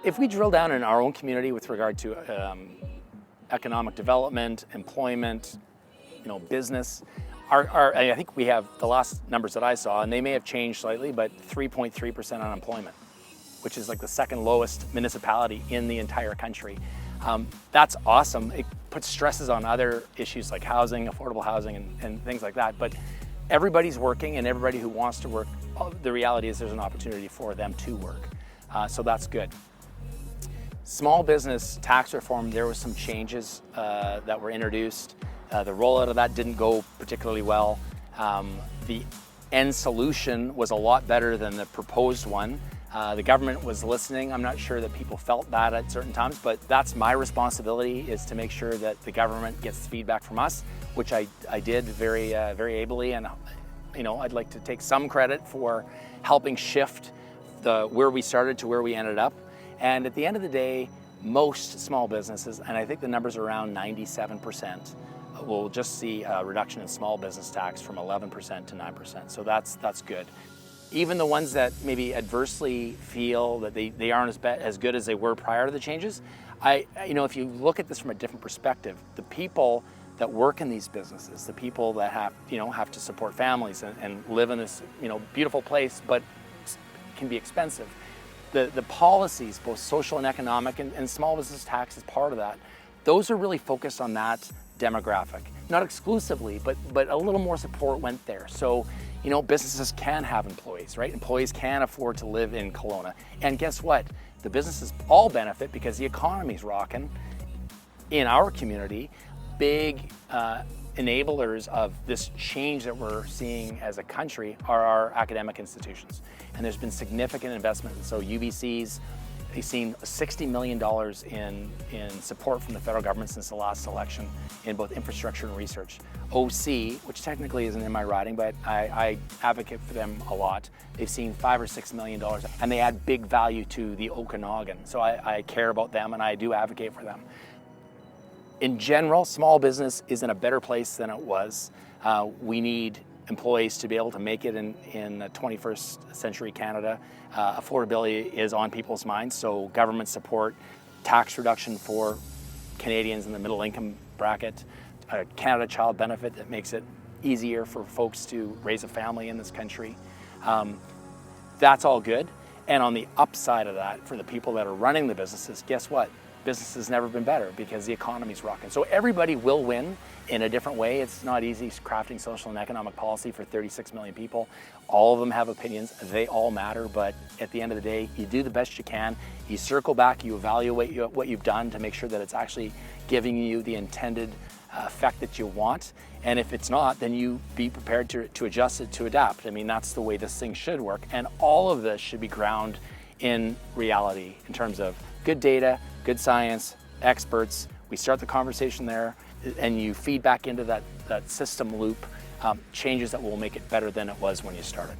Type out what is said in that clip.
If we drill down in our own community with regard to economic development, employment, business, I think we have the last numbers that I saw, and they may have changed slightly, but 3.3% unemployment, which is like the second lowest municipality in the entire country. That's awesome. It puts stresses on other issues like housing, affordable housing, and things like that. But everybody's working, and everybody who wants to work, the reality is there's an opportunity for them to work. So that's good. Small business tax reform, there was some changes that were introduced. The rollout of that didn't go particularly well. The end solution was a lot better than the proposed one. The government was listening. I'm not sure that people felt that at certain times, but that's my responsibility, is to make sure that the government gets feedback from us, which I did very ably. And I'd like to take some credit for helping shift where we started to where we ended up. And at the end of the day, most small businesses, and I think the numbers are around 97%, will just see a reduction in small business tax from 11% to 9%. So that's good. Even the ones that maybe adversely feel that they aren't as good as they were prior to the changes, if you look at this from a different perspective, the people that work in these businesses, the people that have to support families and live in this beautiful place, but can be expensive. The policies, both social and economic, and small business tax is part of that. Those are really focused on that demographic, not exclusively, but a little more support went there. So, businesses can have employees, right? Employees can afford to live in Kelowna. And guess what? The businesses all benefit because the economy's rocking in our community. Big enablers of this change that we're seeing as a country are our academic institutions. And there's been significant investment. So UBC's, they've seen $60 million in support from the federal government since the last election in both infrastructure and research. OC, which technically isn't in my riding, but I advocate for them a lot. They've seen $5 or $6 million, and they add big value to the Okanagan. So I care about them, and I do advocate for them. In general, small business is in a better place than it was. We need employees to be able to make it in 21st century Canada. Affordability is on people's minds, so government support, tax reduction for Canadians in the middle income bracket, a Canada Child benefit that makes it easier for folks to raise a family in this country. That's all good. And on the upside of that, for the people that are running the businesses, guess what? Business has never been better because the economy's rocking. So everybody will win in a different way. It's not easy crafting social and economic policy for 36 million people. All of them have opinions. They all matter. But at the end of the day, you do the best you can. You circle back, you evaluate what you've done to make sure that it's actually giving you the intended effect that you want. And if it's not, then you be prepared to adjust it, to adapt. I mean, that's the way this thing should work. And all of this should be grounded in reality in terms of good data, good science, experts. We start the conversation there, and you feed back into that system loop, changes that will make it better than it was when you started.